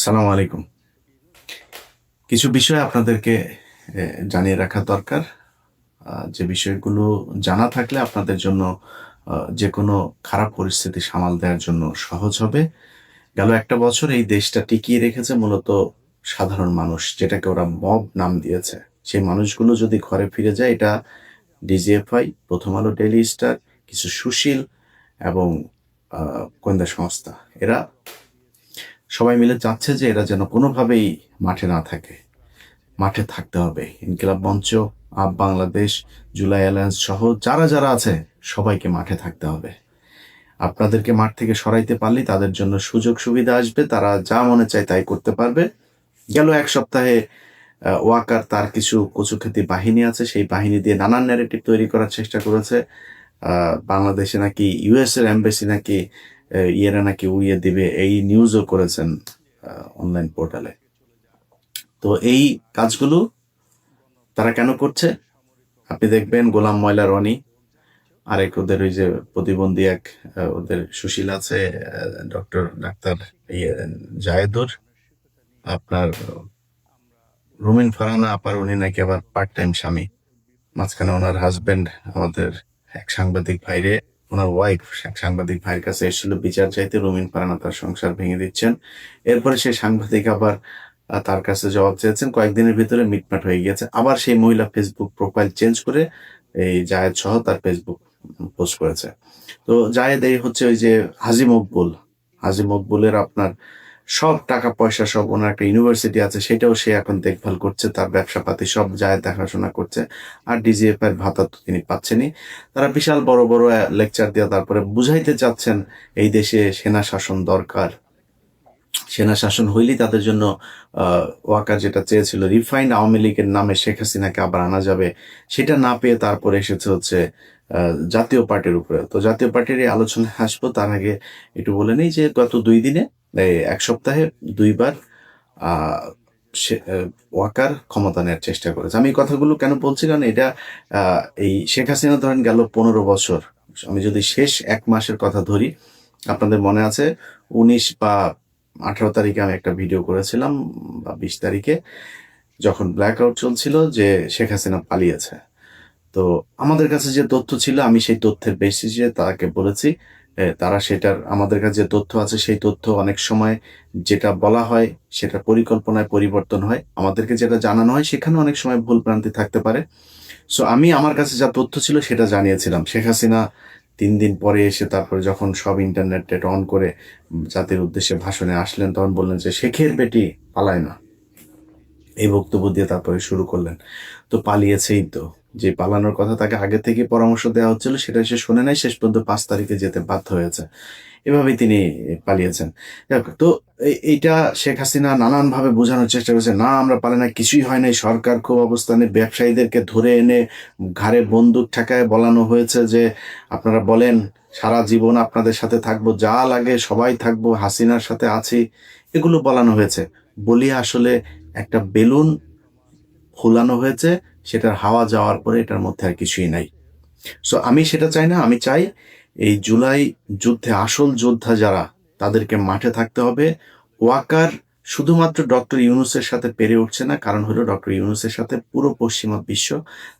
আসসালামু আলাইকুম। কিছু বিষয় আপনাদেরকে জানিয়ে রাখা দরকার। যে বিষয়গুলো জানা থাকলে আপনাদের জন্য যে কোনো খারাপ পরিস্থিতি সামাল দেওয়ার জন্য সহজ হবে। গেল একটা বছর এই দেশটা টিকিয়ে রেখেছে মূলত সাধারণ মানুষ, যেটাকে ওরা মব নাম দিয়েছে। সেই মানুষগুলো যদি ঘরে ফিরে যায়, এটা ডিজিএফআই, প্রথম আলো, ডেইলি স্টার, কিছু সুশীল এবং গোয়েন্দা সংস্থা, এরা সবাই মিলে চাচ্ছে যে এরা যেন কোনোভাবেই মাঠে না থাকে। মাঠে থাকতে হবে। ইনকিলাব মঞ্চ, আপ বাংলাদেশ, জুলাই অ্যালায়েন্স সহ যারা যারা আছে সবাইকে মাঠে থাকতে হবে। আপনাদেরকে মাঠ থেকে সরাইতে পারলেই তাদের জন্য সুযোগ সুবিধা আসবে, তারা যা মনে চায় তাই করতে পারবে। গেল এক সপ্তাহে ওয়াকার তার কিছু কচুক্ষেতি বাহিনী আছে, সেই বাহিনী দিয়ে নানান ন্যারেটিভ তৈরি করার চেষ্টা করেছে। বাংলাদেশে নাকি ইউএস এর এমবেসি নাকি ইয়েরা নাকি উড়িয়ে দিবে, এই নিউজও করেছেন অনলাইন পোর্টালে। তো এই কাজগুলো তারা কেন করছে? আপনি দেখবেন গোলাম ময়লা রনি, আরেক ওদের ওই যে প্রতিবন্ধী এক ওদের সুশীল আছে, ডাক্তার ইয়ে জায়েদুর, আপনার রুমিন ফারহানা আপার, উনি নাকি আবার পার্ট টাইম স্বামী। মাঝখানে ওনার হাজবেন্ড আমাদের এক সাংবাদিক ভাইরে, ওনার ওয়াইফ এক সাংবাদিক ভাইয়ের কাছে এসেছিল বিচার চাইতে, রুমিন ফারহানা তার সংসার ভেঙে দিচ্ছেন। এরপরে সেই সাংবাদিক আবার তার কাছে জবাব চেয়েছেন, কয়েকদিনের ভিতরে মিটমাট হয়ে গিয়েছে। আবার সেই মহিলা ফেসবুক প্রোফাইল চেঞ্জ করে এই জায়েদ সহ তার ফেসবুক পোস্ট করেছে। তো জায়েদ এই হচ্ছে ওই যে হাজি মকবুলের আপনার সব টাকা পয়সা, সব ওনার একটা ইউনিভার্সিটি আছে, সেটাও সে এখন দেখভাল করছে, তার ব্যবসাপাতি সব জায়েদ দেখাশোনা করছে। আর ডিজিএফ এর ভাতা তো তিনি পাচ্ছেনই। তারা বিশাল বড় বড় লেকচার দিয়ে তারপরে বুঝাইতে চাচ্ছেন এই দেশে সেনা শাসন দরকার। সেনা শাসন হইলেই তাদের জন্য ওয়াকার যেটা চেয়েছিল, রিফাইন্ড আওয়ামী লীগের নামে শেখ হাসিনাকে আবার আনা যাবে, সেটা না পেয়ে তারপরে এসেছে হচ্ছে জাতীয় পার্টির উপরে। তো জাতীয় পার্টির এই আলোচনায় আসবো, তার আগে একটু বলে নিই যে গত 2 দিনে, এক সপ্তাহে 2বার ওয়াকার ক্ষমতা নেওয়ার চেষ্টা করেছে। আমি এই কথাগুলো কেন বলছি, কারণ এটা এই শেখ হাসিনা ধরেন গেল 15 বছর, আমি যদি শেষ 1 মাসের কথা ধরি, আপনাদের মনে আছে 19 বা 18 তারিখে আমি একটা ভিডিও করেছিলাম, বা 20 তারিখে, যখন ব্ল্যাক আউট চলছিল, যে শেখ হাসিনা পালিয়েছে। তো আমাদের কাছে যে তথ্য ছিল, আমি সেই তথ্যের বেসিসে তাকে বলেছি, তারা সেটার, আমাদের কাছে যে তথ্য আছে সেই তথ্য অনেক সময় যেটা বলা হয় সেটা পরিকল্পনায় পরিবর্তন হয়, আমাদেরকে যেটা জানানো হয় সেখানে অনেক সময় ভুল ভ্রান্তি থাকতে পারে। সো আমি আমার কাছে যা তথ্য ছিল সেটা জানিয়েছিলাম। শেখ হাসিনা 3 দিন পরে এসে তারপরে যখন সব ইন্টারনেট অন করে জাতির উদ্দেশ্যে ভাষণে আসলেন, তখন বললেন যে শেখের বেটি পালায় না, এই বক্তব্য দিয়ে তারপরে শুরু করলেন। তো পালিয়েছেই তো, যে পালানোর কথা তাকে আগে থেকে পরামর্শ দেওয়া হচ্ছিল সেটা সে শোনে নাই, শেষ পর্যন্ত 5 তারিখে যেতে বাধ্য হয়েছে। এভাবেই তিনি পালিয়েছেন। তো এইটা শেখ হাসিনা নানানভাবে বোঝানোর চেষ্টা করেছে, না আমরা পালাই না, কিছুই হয় নাই, সরকার খুব অবস্থানে, ব্যবসায়ীদেরকে ধরে এনে ঘাড়ে বন্দুক ঠেকায় বলানো হয়েছে যে আপনারা বলেন সারা জীবন আপনাদের সাথে থাকবো, যা লাগে সবাই থাকবো, হাসিনার সাথে আছি, এগুলো বলানো হয়েছে। বলিয়ে আসলে একটা বেলুন ফুলানো হয়েছে, সেটার হাওয়া যাওয়ার পরে এটার মধ্যে আর কিছুই নাই। সো আমি সেটা চাই না। আমি চাই এই জুলাই যুদ্ধে আসল যোদ্ধা যারা, তাদেরকে মাঠে থাকতে হবে। ওয়াকার শুধুমাত্র ডক্টর ইউনূসের সাথে পেরে উঠছে না, কারণ হলো ডক্টর ইউনূসের সাথে পুরো পশ্চিমা বিশ্ব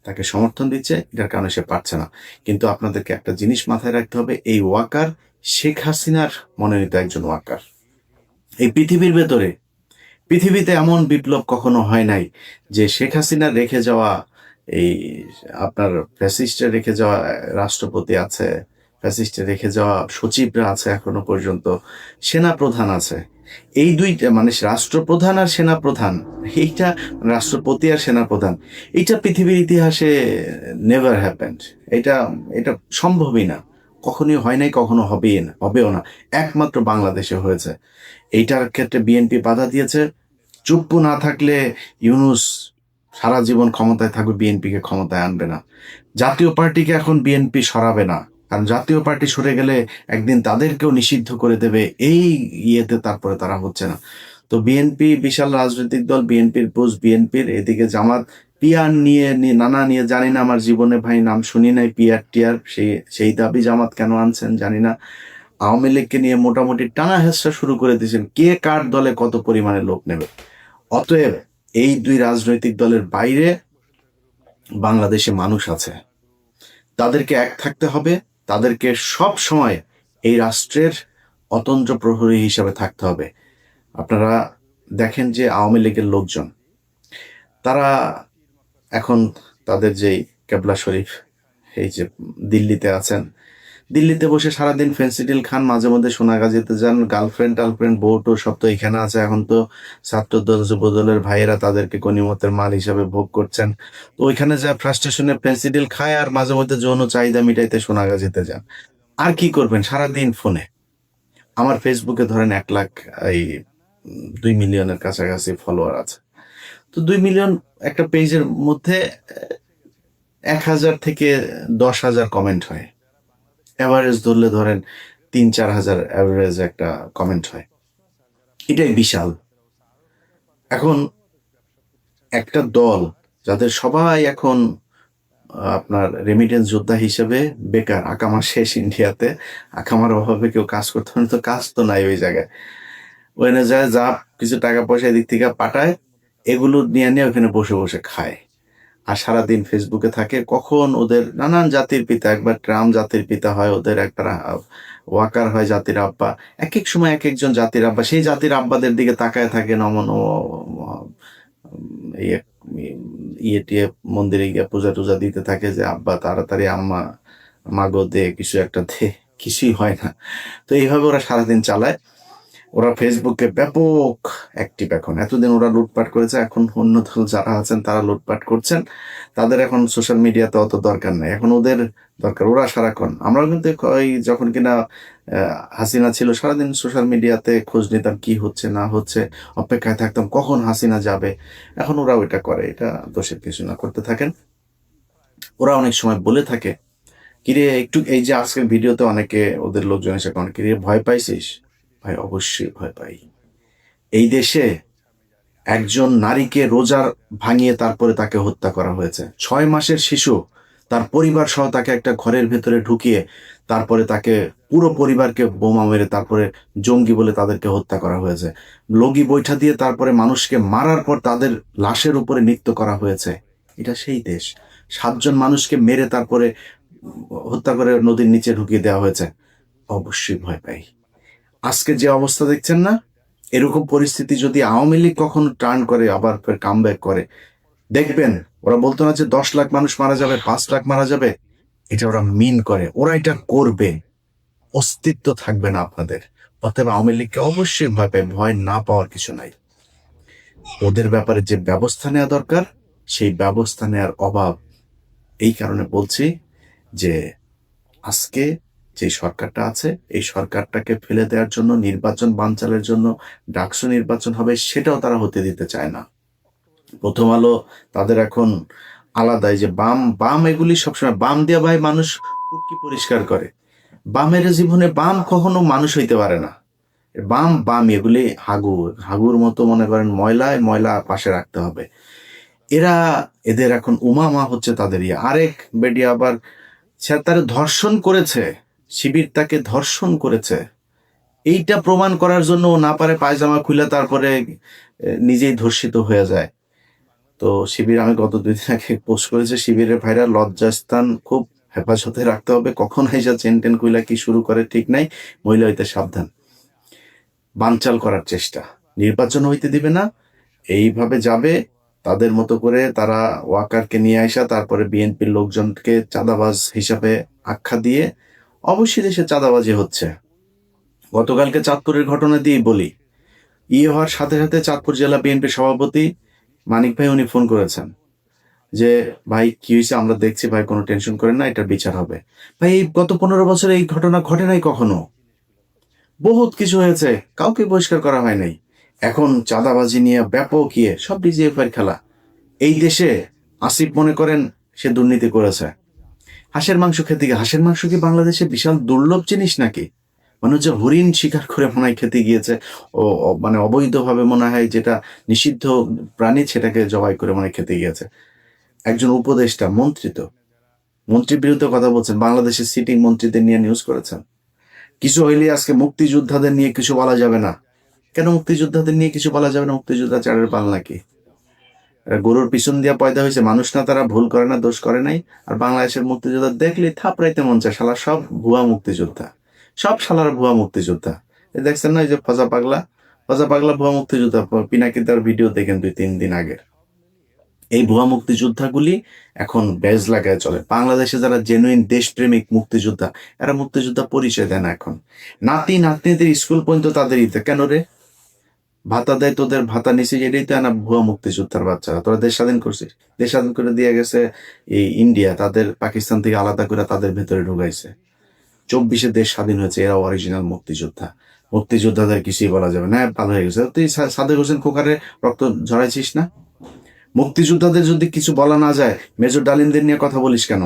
তাকে সমর্থন দিচ্ছে, এটার কারণে সে পারছে না। কিন্তু আপনাদেরকে একটা জিনিস মাথায় রাখতে হবে, এই ওয়াকার শেখ হাসিনার মনোনীত একজন ওয়াকার। এই পৃথিবীতে এমন বিপ্লব কখনো হয় নাই যে শেখ হাসিনা রেখে যাওয়া, এই আপনার ফ্যাসিস্টে রেখে যাওয়া রাষ্ট্রপতি আছে, ফ্যাসিস্টে রেখে যাওয়া সচিবরা আছে, এখনো পর্যন্ত সেনা প্রধান আছে, এই দুইটা মানে রাষ্ট্রপ্রধান আর সেনা প্রধান, এইটা রাষ্ট্রপতি আর সেনা প্রধান, এইটা পৃথিবীর ইতিহাসে নেভার হ্যাপেন্ড। এটা এটা সম্ভবই না, কখনোই হয় নাই, কখনো হবেও না, একমাত্র বাংলাদেশে হয়েছে। এইটার ক্ষেত্রে বিএনপি বাধা দিয়েছে। চুপ না থাকলে ইউনূস সারা জীবন ক্ষমতায় থাকবে, বিএনপিকে ক্ষমতায় আনবে না। জাতীয় পার্টিকে এখন বিএনপি সরাবে না, কারণ জাতীয় পার্টি সরে গেলে একদিন তাদেরকেও নিষিদ্ধ করে দেবে, এই ইয়েতে তারপরে তারা হচ্ছে না। তো বিএনপি বিশাল রাজনৈতিক দল, বিএনপির বুঝ বিএনপির, এদিকে জামাত পিয়ার নানা নিয়ে, জানি না, আমার জীবনে ভাই নাম শুনি নাই পিয়ার টিয়ার, সেই দাবি জামাত কেন আনছেন জানি না। আওয়ামী লীগকে নিয়ে মোটামুটি টানা হেঁচড়া শুরু করে দিয়েছেন কে কার দলে কত পরিমাণে লোক নেবে। অতএব এই দুই রাজনৈতিক দলের বাইরে বাংলাদেশে মানুষ আছে, তাদেরকে এক থাকতে হবে, তাদেরকে সব সময় এই রাষ্ট্রের অতন্দ্র প্রহরী হিসাবে থাকতে হবে। আপনারা দেখেন যে আওয়ামী লীগের লোকজন, তারা এখন তাদের যেই কেবলা শরীফ, এই যে দিল্লিতে আছেন, দিল্লিতে বসে সারাদিন ফেন্সিডিল খান, মাঝে মধ্যে সোনাগাজীতে যান, গার্লফ্রেন্ড টার্লফ্রেন্ড বউটো সব তো এখানে আছে। এখন তো ছাত্রদল যুবদলের ভাইয়েরা তাদেরকে গনিমতের মাল হিসাবে ভোগ করছেন। তো ওইখানে যা ফ্রাস্ট্রেশনে ফেন্সিডিল খায় আর মাঝে মধ্যে যৌন চাহিদা মিটাইতে সোনাগাজীতে যান। আর কি করবেন সারাদিন ফোনে। আমার ফেসবুকে ধরেন 1 লাখ এই 2 মিলিয়নের কাছাকাছি ফলোয়ার আছে। তো 2 মিলিয়ন একটা পেজের মধ্যে 1,000 থেকে 10,000 কমেন্ট হয়। অ্যাভারেজ ধরলে ধরেন 3-4 হাজার অ্যাভারেজ একটা কমেন্ট হয়। এটাই বিশাল। এখন একটা দল যাদের সবাই এখন আপনার রেমিটেন্স যোদ্ধা হিসেবে বেকার, আকামা শেষ ইন্ডিয়াতে, আকামার অভাবে কেউ কাজ করতে পারে, তো কাজ তো নাই ওই জায়গায়। ওখানে যায় যা কিছু টাকা পয়সা এদিক থেকে পাঠায়, এগুলো নিয়ে নিয়ে ওখানে বসে বসে খায় আর সারাদিন ফেসবুকে থাকে। কখন ওদের নানান জাতির পিতা, একবার ট্রাম্প জাতির পিতা হয়, ওদের একবার ওয়াকার হয় জাতির আব্বা, এক এক সময় এক একজন জাতির আব্বা, সেই জাতির আব্বাদের দিকে তাকায় থাকে নমন ইয়ে ইয়ে টিয়ে মন্দিরে গিয়ে পূজা টুজা দিতে থাকে যে আব্বা তাড়াতাড়ি আম্মা মাগো দে, কিছু একটা দে, কিছুই হয় না। তো এইভাবে ওরা সারাদিন চালায়। ওরা ফেসবুকে ব্যাপক অ্যাক্টিভ এখন। এতদিন ওরা লুটপাট করেছে, এখন অন্য দল যারা আছেন তারা লুটপাট করছেন। তাদের এখন সোশ্যাল মিডিয়াতে অত দরকার নেই, এখন ওদের দরকার। ওরা সারাক্ষণ, আমরাও কিন্তু ওই যখন কিনা হাসিনা ছিল সারাদিন সোশ্যাল মিডিয়াতে খোঁজ নিতাম কি হচ্ছে না হচ্ছে, অপেক্ষায় থাকতাম কখন হাসিনা যাবে। এখন ওরা ওইটা করে, এটা দোষের কিছু না, করতে থাকেন। ওরা অনেক সময় বলে থাকে কিরে একটু, এই যে আজকের ভিডিওতে অনেকে ওদের লোকজন এসে কন, কিরে ভয় পাইছিস? ভাই অবশ্যই ভয় পাই। এই দেশে একজন নারীকে রোজার ভাঙিয়ে তারপরে তাকে হত্যা করা হয়েছে। 6 মাসের শিশু, তার পরিবার সহ তাকে একটা ঘরের ভেতরে ঢুকিয়ে তারপরে তাকে পুরো পরিবারকে বোমা মেরে তারপরে জঙ্গি বলে তাদেরকে হত্যা করা হয়েছে। লগি বৈঠা দিয়ে তারপরে মানুষকে মারার পর তাদের লাশের উপরে নৃত্য করা হয়েছে। এটা সেই দেশ। 7 জন মানুষকে মেরে তারপরে হত্যা করে নদীর নিচে ঢুকিয়ে দেওয়া হয়েছে। অবশ্যই ভয় পাই। আজকে যে অবস্থা দেখছেন না, এরকম পরিস্থিতি যদি আওয়ামী লীগ কখনো টার্ন করে, আবার ফের কামব্যাক করে, দেখবেন ওরা বলতো না যে 10 লাখ মানুষ মারা যাবে, 5 লাখ মারা যাবে, এটা ওরা মিন করে, ওরা এটা করবে। অস্তিত্ব থাকবে না আপনাদের। অতএব আওয়ামী লীগকে অবশ্যই ভয় পায়, ভয় না পাওয়ার কিছু নাই। ওদের ব্যাপারে যে ব্যবস্থা নেওয়া দরকার সেই ব্যবস্থা নেওয়ার অভাব। এই কারণে বলছি যে আজকে যে সরকারটা আছে এই সরকারটাকে ফেলে দেওয়ার জন্য, নির্বাচন বানচালের জন্য ডাকসু নির্বাচন হবে, সেটাও তারা হতে দিতে চায় না। প্রথম আলো তাদের এখন আলাদাই যে বাম বাম, এগুলি সবসময় বাম দিয়ে ভাই মানুষ কুটকি পরিষ্কার করে। বামের জীবনে বাম কখনো মানুষ হইতে পারে না। বাম বাম এগুলি হাগুর মতো, মনে করেন ময়লায় ময়লা পাশে রাখতে হবে। এরা এদের এখন উমামা হচ্ছে তাদের ইয়ে। আরেক বেডি আবার সে তার ধর্ষণ করেছে, শিবির তাকে ধর্ষণ করেছে, এইটা প্রমাণ করার জন্য ও না পারে পায়জামা খুলে তারপরে নিজেই ধর্ষিত হয়ে যায়। তো শিবির, আমি গত 2 দিন আগে পোস্ট করেছে, শিবিরের ভাইরা লজ্জাস্থান খুব হেফাজতে রাখতে হবে, কখন আইসা চেন টেন খুইলা কি শুরু করে ঠিক নাই, মহিলা হইতে সাবধান। বানচাল করার চেষ্টা, নির্বাচন হইতে দিবে না, এইভাবে যাবে তাদের মতো করে। তারা ওয়াকারকে নিয়ে আসা, তারপরে বিএনপির লোকজনকে চাঁদাবাজ হিসাবে আখ্যা দিয়ে, অবশ্যই দেশে চাঁদাবাজি হচ্ছে। গতকালকে চাঁদপুরের ঘটনা দিয়েই বলি, হওয়ার সাথে সাথে চাঁদপুর জেলা বিএনপির সভাপতি মানিক ভাই উনি ফোন করেছেন যে ভাই কি হয়েছে, আমরা দেখছি ভাই, কোনো টেনশন করেন না, এটার বিচার হবে। ভাই এই গত 15 বছরে এই ঘটনা ঘটে নাই কখনো। বহুত কিছু হয়েছে, কাউকে বহিষ্কার করা হয় নাই। এখন চাঁদাবাজি নিয়ে ব্যাপক সব ডিজিএফআই খেলা। এই দেশে আসিফ মনে করেন সে দুর্নীতি করেছে, হাঁসের মাংস খেতে গিয়ে। হাঁসের মাংস কি বাংলাদেশে বিশাল দুর্লভ জিনিস নাকি? মানুষ যে হরিণ শিকার করে মনে হয় খেতে গিয়েছে, মানে অবৈধভাবে মনে হয়, যেটা নিষিদ্ধ প্রাণী সেটাকে জবাই করে মনে হয় খেতে গিয়েছে। একজন উপদেষ্টা, মন্ত্রীর বিরুদ্ধে কথা বলছেন, বাংলাদেশের সিটিং মন্ত্রীদের নিয়ে নিউজ করেছেন। কিছু হইলে আজকে মুক্তিযোদ্ধাদের নিয়ে কিছু বলা যাবে না। কেন মুক্তিযোদ্ধাদের নিয়ে কিছু বলা যাবে না? মুক্তিযোদ্ধা চারের পাল নাকি? এরা গরুর পিছন দিয়া পয়দা হয়েছে মানুষ না, তারা ভুল করে না, দোষ করে নাই। আর বাংলাদেশের মুক্তিযোদ্ধা দেখলে থাপড়াইতে মন চায়, শালা সব ভুয়া মুক্তিযোদ্ধা, সব শালার ভুয়া মুক্তিযোদ্ধা। এই দেখছেন না, এই যে ফজা পাগলা, ফজা পাগলা ভুয়া মুক্তিযোদ্ধা, পিনাকিদার ভিডিও দেখেন 2-3 দিন আগের। এই ভুয়া মুক্তিযোদ্ধাগুলি এখন ব্যাজ লাগায় চলে। বাংলাদেশে যারা জেনুইন দেশপ্রেমিক মুক্তিযোদ্ধা, এরা মুক্তিযোদ্ধা পরিচয় দেয় না এখন। নাতি নাতনিদের স্কুল পর্যন্ত তাদের ইতে কেন রে ভাতা দেয়, তোদের ভাতা নিচে, এটাই তো না ভুয়া মুক্তিযোদ্ধার বাচ্চারা। তোরা দেশ স্বাধীন করছিস, দেশ স্বাধীন করে দিয়ে গেছে এই ইন্ডিয়া, তাদের পাকিস্তান থেকে আলাদা করে তাদের ভেতরে ঢুকাইছে। 24-এ দেশ স্বাধীন হয়েছে, এরা অরিজিনাল মুক্তিযোদ্ধা। মুক্তিযোদ্ধাদের কিছুই বলা যাবে না, ভালো হয়ে গেছে। তুই সাদেক হোসেন খোকারে রক্ত ঝরাইছিস না? মুক্তিযোদ্ধাদের যদি কিছু বলা না যায়, মেজর ডালিমদের নিয়ে কথা বলিস কেন?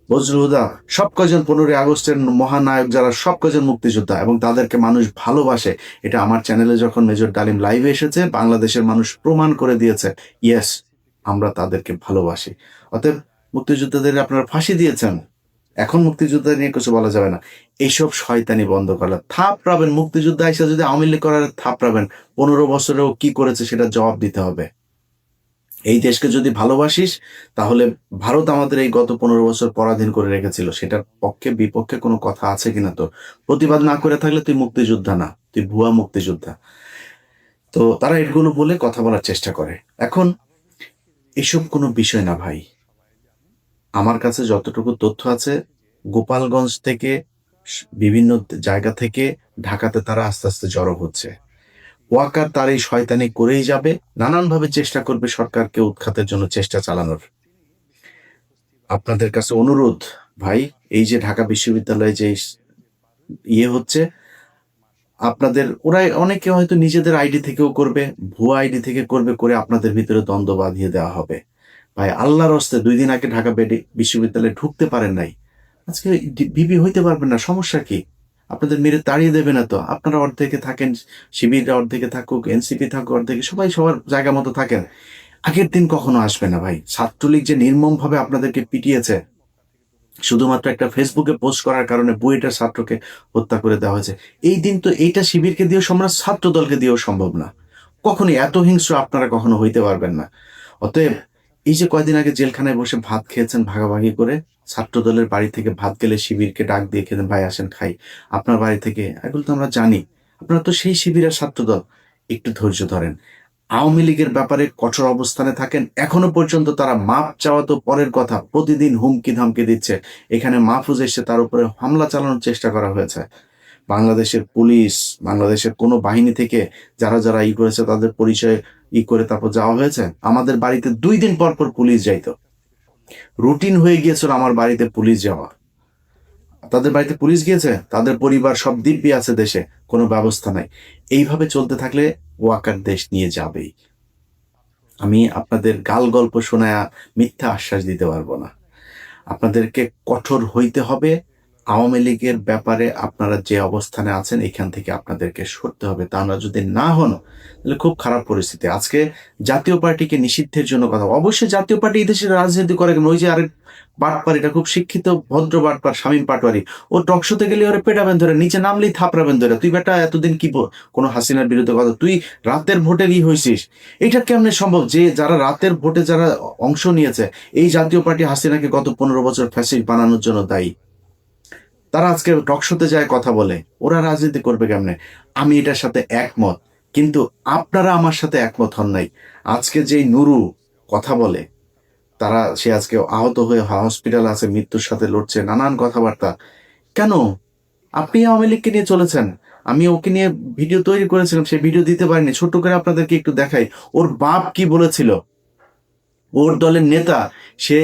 বজরুল হুদা, সব কজন 15ই আগস্টের মহানায়ক যারা, সব কজন মুক্তিযোদ্ধা এবং তাদেরকে মানুষ ভালোবাসে। এটা আমার চ্যানেলে যখন মেজর ডালিম লাইভে এসেছে, বাংলাদেশের মানুষ প্রমাণ করে দিয়েছে, ইয়েস, আমরা তাদেরকে ভালোবাসি। অতএব মুক্তিযোদ্ধাদের আপনারা ফাঁসি দিয়েছেন, এখন মুক্তিযোদ্ধা নিয়ে কিছু বলা যাবে না। এইসব শয়তানি বন্ধ করলে থাপড়াবেন। মুক্তিযোদ্ধা এসে যদি আওয়ামী লীগ করার থাপড়াবেন, 15 বছরেও কি করেছে সেটা জবাব দিতে হবে। এই দেশকে যদি ভালোবাসিস, তাহলে ভারত আমাদের এই গত 15 বছর পরাধীন করে রেখেছিল, সেটার পক্ষে বিপক্ষে কোনো কথা আছে কিনা তোর? প্রতিবাদ না করে থাকলে তুই মুক্তিযোদ্ধা না, তুই ভুয়া মুক্তিযোদ্ধা। তো তারা এগুলো বলে কথা বলার চেষ্টা করে। এখন এসব কোনো বিষয় না ভাই। আমার কাছে যতটুকু তথ্য আছে, গোপালগঞ্জ থেকে বিভিন্ন জায়গা থেকে ঢাকাতে তারা আস্তে আস্তে জড়ো হচ্ছে। ওয়াকার তার এই শয়তানি করেই যাবে, নানানভাবে চেষ্টা করবে সরকারকে উৎখাতের জন্য চেষ্টা চালানোর। আপনাদের কাছে অনুরোধ ভাই, এই যে ঢাকা বিশ্ববিদ্যালয়ে যে হচ্ছে, আপনাদের ওরা অনেকে হয়তো নিজেদের আইডি থেকেও করবে, ভুয়া আইডি থেকে করবে, করে আপনাদের ভিতরে দ্বন্দ্ব বাঁধিয়ে দেওয়া হবে। ভাই আল্লাহর হস্তে 2 দিন আগে ঢাকা বিশ্ববিদ্যালয়ে ঢুকতে পারেন নাই, আজকে বিবি হইতে পারবেন না, সমস্যা কি? আপনাদের মেরে তাড়িয়ে দেবে না তো? আপনারা অর্ধেকে থাকেন, শিবিররা অর্ধেকে থাকুক, এনসিপি থাকুক অর্ধেকে, সবাই সবার জায়গা মতো থাকেন। আগের দিন কখনো আসবে না ভাই। ছাত্রলীগ যে নির্মম ভাবে আপনাদেরকে পিটিয়েছে, শুধুমাত্র একটা ফেসবুকে পোস্ট করার কারণে বুয়েটের ছাত্রকে হত্যা করে দেওয়া হয়েছে, এই দিন তো এইটা শিবিরকে দিয়েও সম্ভব, ছাত্র দলকে দিয়েও সম্ভব না। কখনই এত হিংস্র আপনারা কখনো হইতে পারবেন না। অতএব এই যে কয়দিন আগে জেলখানায় বসে ভাত খেয়েছেন ভাগাভাগি করে, ছাত্র দলের বাড়ি থেকে ভাত গেলে শিবিরকে ডাক দিয়ে খেতেন, ভাই আসেন খাই আপনার বাড়ি থেকে, এগুলো তো আমরা জানি। আপনারা তো সেই শিবিরের ছাত্র দল, একটু ধৈর্য ধরেন। আওয়ামী লীগের ব্যাপারে কঠোর অবস্থানে থাকেন। এখনো পর্যন্ত তারা মাপ চাওয়া তো পরের কথা, প্রতিদিন হুমকি ধামকি দিচ্ছে। এখানে মাহফুজ এসে তার উপরে হামলা চালানোর চেষ্টা করা হয়েছে। বাংলাদেশের পুলিশ, বাংলাদেশের কোনো বাহিনী থেকে যারা যারা করেছে তাদের পরিচয় করে তারপর যাওয়া হয়েছে। আমাদের বাড়িতে 2 দিন পর পর পুলিশ যাইতো, রুটিন হয়ে গিয়েছিল আমার বাড়িতে পুলিশ যাওয়া। তাদের বাড়িতে পুলিশ গিয়েছে, তাদের পরিবার সব দিব্যি আছে দেশে, কোনো ব্যবস্থা নাই। এইভাবে চলতে থাকলে ওয়াকার দেশ নিয়ে যাবেই। আমি আপনাদের গাল গল্প শোনায়া মিথ্যা আশ্বাস দিতে পারবো না। আপনাদেরকে কঠোর হইতে হবে। আওয়ামী লীগের ব্যাপারে আপনারা যে অবস্থানে আছেন, এখান থেকে আপনাদেরকে সরতে হবে। তা আমরা যদি না হন, তাহলে খুব খারাপ পরিস্থিতি। আজকে জাতীয় পার্টিকে নিষিদ্ধের জন্য কথা, অবশ্যই জাতীয় পার্টি এই দেশের রাজনীতি করে কেন? ওই যে আরেক বাটপার, এটা খুব শিক্ষিত ভদ্র বাটপার শামীম পাটোয়ারি, ও টকশোতে গেলে ওরা পেটাবেন ধরে, নিচে নামলেই থাপড়াবেন ধরে। তুই বেটা এতদিন কি কোনো হাসিনার বিরুদ্ধে কথা, তুই রাতের ভোটের হয়েছিস, এটা কেমনে সম্ভব? যে যারা রাতের ভোটে যারা অংশ নিয়েছে, এই জাতীয় পার্টি হাসিনাকে গত 15 বছর ফ্যাসিস্ট বানানোর জন্য দায়ী। তারা আজকে টকশোতে যায় কথা বলে, ওরা রাজনীতি করবে কেমনে? আমি এটার সাথে একমত, কিন্তু আপনারা আমার সাথে একমত হন নাই। আজকে যেই নুরু কথা বলে, সে আজকে আহত হয়ে হসপিটাল আছে, মৃত্যুর সাথে লড়ছে, নানান কথাবার্তা। কেন? আপনি আওয়ামী লীগকে নিয়ে চলেছেন। আমি ওকে নিয়ে ভিডিও তৈরি করেছিলাম, সেই ভিডিও দিতে পারিনি, ছোট্ট করে আপনাদেরকে একটু দেখাই। ওর বাপ কি বলেছিল, ওর দলের নেতা, সে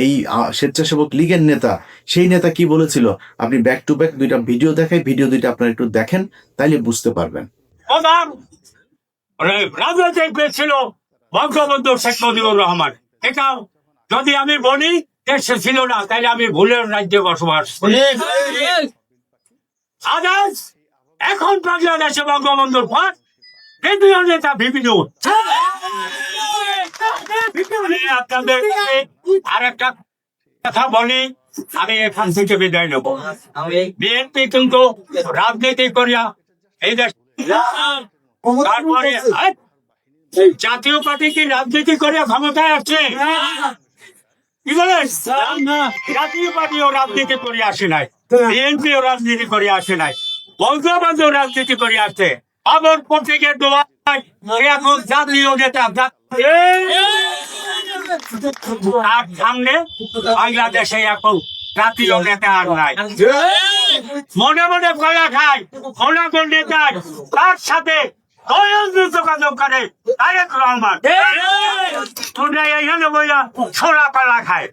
এই স্বেচ্ছাসেবক লীগের নেতা, সেই নেতা কি বলেছিল, আপনি ব্যাক টু ব্যাক 2টা ভিডিও দেখাই, ভিডিও 2টা আপনারা একটু দেখেন, তাইলে বুঝতে পারবেন। রাজনৈতিক ছিল বঙ্গবন্ধু শেখ মুজিবুর রহমান। এটা যদি আমি বলি দেশে ছিল না, তাইলে আমি ভুলের রাজ্যে বসবাস করি। আদাজ এখন বাংলাদেশে বঙ্গবন্ধুর পর কেন্দ্রীয় নেতা বিভিন্ন আপনাদের আর একটা কথা বলি, আমি এখান থেকে বিদায় নেব। বিএনপি কিন্তু রাজনীতি করিয়া এই দেশ, তারপরে এই জাতীয় পার্টি কি রাজনীতি করিয়া ক্ষমতায় আসছে? কি বলেন? জাতীয় পার্টিও রাজনীতি করে আসে নাই, বিএনপিও রাজনীতি করে আসে নাই, বঙ্গবন্ধু রাজনীতি করে আসছে। আবার প্রত্যেকের দোয়ায় এখন জাতীয় নেতা আর সামনে বাংলাদেশে এখন জাতীয় নেতা আর নাই। মনে মনে কলা খায় অনাগর নেতার, তার সাথে যোগাযোগ করে তারেক রহমান। তোমরা এইখানে বইলা ছোলা কলা খায়।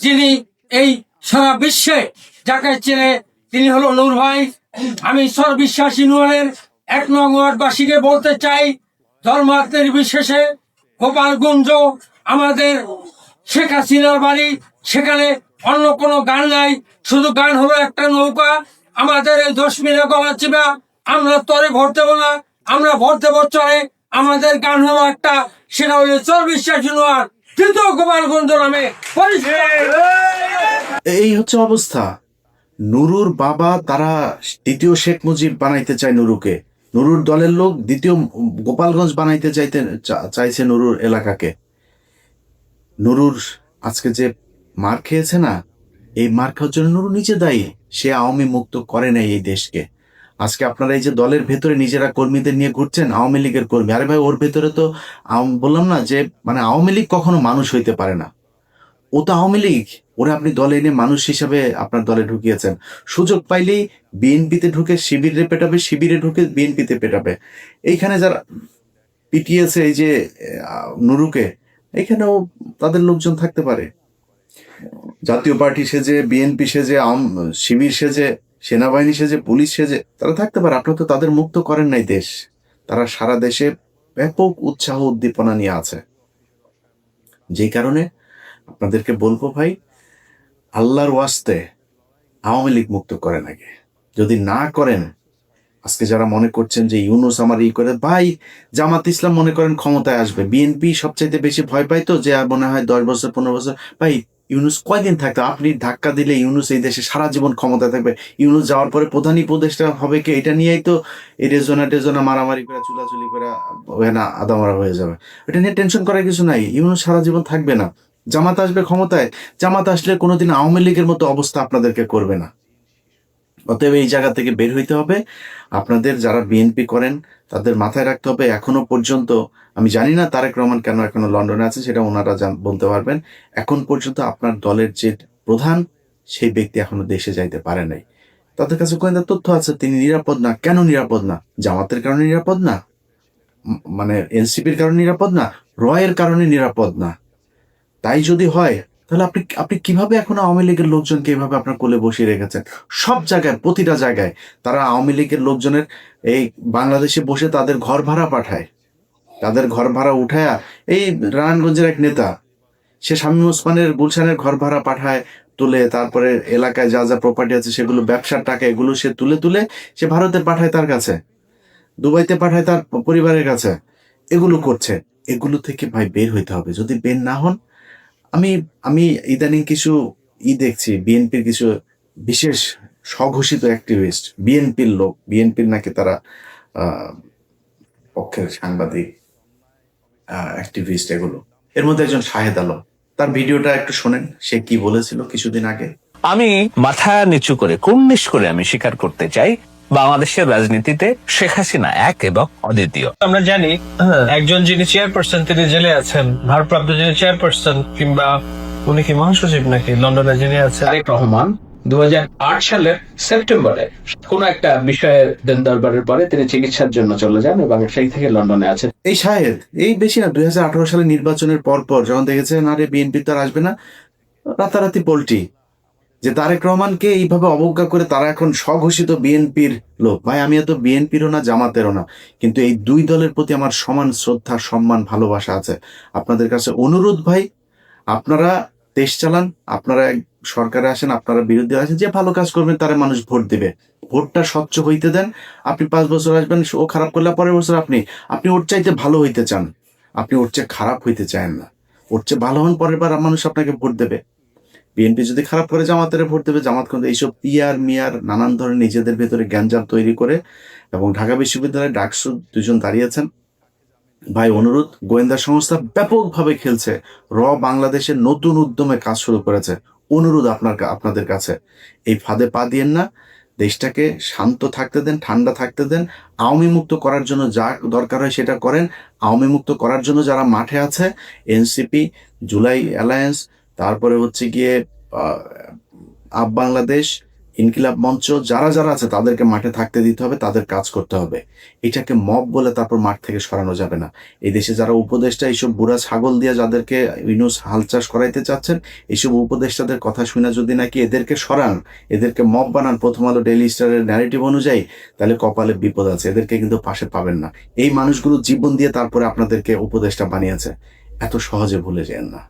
যিনি এই সারা বিশ্বে যাকে চেনে তিনি হলো নূর ভাই। আমি সর্ববিশ্বাস ইউনিয়নের 1 নং ওয়ার্ডবাসীকে বলতে চাই, ধর্মাত্মের বিশেষে গোপালগঞ্জ আমাদের শেখ হাসিনার বাড়ি, সেখানে অন্য কোনো গান নাই, শুধু গান হলো একটা নৌকা। আমাদের এই 10 মিনিট গলা চিবা, আমরা তরে ভোট দেবো না, আমরা ভোট দেবো চরে। আমাদের গান হলো একটা, সেটা হলো সর্ববিশ্বাস ইউনিয়ন তৃতীয় গোপালগঞ্জ নামে পরিষ্কার। এই হচ্ছে অবস্থা। নুরুর বাবা তারা দ্বিতীয় শেখ মুজিব বানাইতে চায় নুরুকে, নুরুর দলের লোক দ্বিতীয় গোপালগঞ্জ বানাইতে চাইছে নুরুর এলাকাকে। নুরুর আজকে যে মার খেয়েছে না, এই মার খাওয়ার জন্য নুরু নিজে দায়ী। সে আওয়ামী মুক্ত করে নাই এই দেশকে। আজকে আপনারা এই যে দলের ভেতরে নিজেরা কর্মীদের নিয়ে ঘুরছেন, আওয়ামী লীগের কর্মী, আরে ভাই ওর ভেতরে তো বললাম না যে মানে আওয়ামী লীগ কখনো মানুষ হইতে পারে না, ও তো আওয়ামী লীগ। ওরা আপনি দলে এনে মানুষ হিসাবে আপনার দলে ঢুকিয়েছেন, সুযোগ পাইলেই বিএনপিতে ঢুকে শিবিরে পেটাবে, শিবিরে ঢুকে বিএনপিতে পেটাবে। এইখানে যারা পিটিয়েছে এই যে নুরুকে, এখানেও তাদের লোকজন থাকতে পারে। জাতীয় পার্টি সেজে, বিএনপি সেজে, শিবির সেজে, সেনাবাহিনী সেজে, পুলিশ সেজে তারা থাকতে পারে। আপনারা তো তাদের মুক্ত করেন নাই দেশ। তারা সারা দেশে ব্যাপক উৎসাহ উদ্দীপনা নিয়ে আছে। যেই কারণে আপনাদেরকে বলবো ভাই, আল্লাহর ওয়াস্তে আওয়ামী লীগ মুক্ত করেন আগে। যদি না করেন, আজকে যারা মনে করছেন যে ইউনুস আমার করে, ভাই জামাত ইসলাম মনে করেন ক্ষমতায় আসবে, বিএনপি সবচাইতে বেশি ভয় পাই তো যে মনে হয় 10 বছর 15 বছর। ভাই ইউনুস কয়দিন থাকতো? আপনি ধাক্কা দিলে ইউনুস এই দেশে সারা জীবন ক্ষমতায় থাকবে। ইউনুস যাওয়ার পরে প্রধান উপদেষ্টা হবে কে, এটা নিয়েই তো এই রেজনা মারামারি করে চুলাচুলি করে না আদামারা হয়ে যাবে। এটা নিয়ে টেনশন করার কিছু নাই। ইউনুস সারা জীবন থাকবে না, জামাত আসবে ক্ষমতায়। জামাত আসলে কোনোদিন আওয়ামী লীগের মতো অবস্থা আপনাদেরকে করবে না। অতএব এই জায়গা থেকে বের হইতে হবে। আপনাদের যারা বিএনপি করেন তাদের মাথায় রাখতে হবে, এখনো পর্যন্ত আমি জানি না তারেক রহমান কেন এখনো লন্ডনে আছে, সেটা ওনারা বলতে পারবেন। এখন পর্যন্ত আপনার দলের যে প্রধান সেই ব্যক্তি এখনো দেশে যাইতে পারে নাই। তাদের কাছে গোয়েন্দা তথ্য আছে তিনি নিরাপদ না। কেন নিরাপদ না? জামাতের কারণে নিরাপদ না, মানে এনসিপির কারণে নিরাপদ না, রয়ের কারণে নিরাপদ না। তাই যদি হয় তাহলে আপনি কিভাবে এখন আওয়ামী লীগের লোকজনকে এইভাবে আপনার কোলে বসিয়ে রেখেছেন? সব জায়গায়, প্রতিটা জায়গায় তারা আওয়ামী লীগের লোকজনের এই বাংলাদেশে বসে তাদের ঘর ভাড়া পাঠায়, তাদের ঘর ভাড়া উঠায়া এই নারায়ণগঞ্জের এক নেতা সে শামীম ওসমানের গুলশানের ঘর ভাড়া পাঠায়, তুলে তারপরে এলাকায় যা যা প্রপার্টি আছে সেগুলো ব্যবসার টাকা এগুলো সে তুলে সে ভারতে পাঠায়, তার কাছে দুবাইতে পাঠায় তার পরিবারের কাছে। এগুলো করছে। এগুলো থেকে ভাই বের হইতে হবে। যদি বের না হন, আমি ইদানিং কিছু দেখছি, বিএনপির কিছু বিশেষ স্বঘোষিত অ্যাক্টিভিস্ট, বিএনপির লোক, বিএনপির নাকি তারা পক্ষের সাংবাদিক অ্যাক্টিভিস্ট, এগুলো এর মধ্যে একজন শাহেদ আলম, তার ভিডিওটা একটু শোনেন, সে কি বলেছিল কিছুদিন আগে। আমি মাথা নিচু করে কুর্নিশ করে আমি স্বীকার করতে চাই, বাংলাদেশের রাজনীতিতে শেখ হাসিনা এক এবং অদ্বিতীয়। আমরা জানি একজন যিনি চেয়ারপারসন তিনি জেলে আছেন, ভারপ্রাপ্ত যিনি চেয়ারপারসন কিংবা উনি কি মহাসচিব নাকি লন্ডনে যিনি আছেন, তারেক রহমান 2008 সালের সেপ্টেম্বরে কোন একটা বিষয়ের দেন দরবারের পরে তিনি চিকিৎসার জন্য চলে যান এবং সেই থেকে লন্ডনে আছেন। এই শাহেদ এই বেশি না 2018 সালে নির্বাচনের পর যখন দেখেছেন আরে বিএনপি তো আর আসবে না, রাতারাতি পল্টি যে তারেক রহমানকে এইভাবে অবজ্ঞা করে তারা এখন স্বঘোষিত বিএনপির লোক। ভাই আমি এত বিএনপিরও না জামাতেরও না, কিন্তু এই দুই দলের প্রতি আমার সমান শ্রদ্ধা, সম্মান, ভালোবাসা আছে। আপনাদের কাছে অনুরোধ ভাই, আপনারা দেশ চালান, আপনারা সরকারে আসেন, আপনারা বিরুদ্ধে আসেন, যে ভালো কাজ করবেন তারা মানুষ ভোট দেবে। ভোটটা স্বচ্ছ হইতে দেন। আপনি 5 বছর আসবেন, ও খারাপ করলে পরের বছর আপনি ওর চাইতে ভালো হইতে চান, আপনি ওর চেয়ে খারাপ হইতে চান না। ওর চেয়ে ভালো হন, পরের বার মানুষ আপনাকে ভোট দেবে। বিএনপি যদি খারাপ করে জামাতের ভোট দেবে। জামাত কিন্তু এইসব পিয়ার মিয়ার নানান ধরনের নিজেদের ভেতরে গ্যাঞ্জাম তৈরি করে, এবং ঢাকা বিশ্ববিদ্যালয়ে ডাকসু দুজন দাঁড়িয়েছেন। ভাই অনুরোধ, গোয়েন্দা সংস্থা ব্যাপকভাবে খেলছে, বাংলাদেশের নতুন উদ্যমে কাজ শুরু করেছে। অনুরোধ আপনাদের কাছে, এই ফাঁদে পা দিয়েন না, দেশটাকে শান্ত থাকতে দেন, ঠান্ডা থাকতে দেন। আওয়ামী মুক্ত করার জন্য যা দরকার হয় সেটা করেন। আওয়ামী মুক্ত করার জন্য যারা মাঠে আছে, এনসিপি, জুলাই অ্যালায়েন্স, তারপরে হচ্ছে গিয়ে আপ বাংলাদেশ, ইনকিলাব মঞ্চ, যারা যারা আছে তাদেরকে মাঠে থাকতে দিতে হবে, তাদের কাজ করতে হবে। এটাকে মব বলে তারপর মাঠ থেকে সরানো যাবে না। এই দেশে যারা উপদেষ্টা, এইসব বুড়া ছাগল দিয়ে যাদেরকে ইউনূস হাল চাষ করাইতে চাচ্ছেন, এইসব উপদেষ্টাদের কথা শুনে যদি নাকি এদেরকে সরান, এদেরকে মব বানান প্রথম আলো ডেইলি স্টারের ন্যারেটিভ অনুযায়ী, তাহলে কপালে বিপদ আছে। এদেরকে কিন্তু পাশে পাবেন না। এই মানুষগুলো জীবন দিয়ে তারপরে আপনাদেরকে উপদেষ্টা বানিয়েছে, এত সহজে ভুলে যেন না।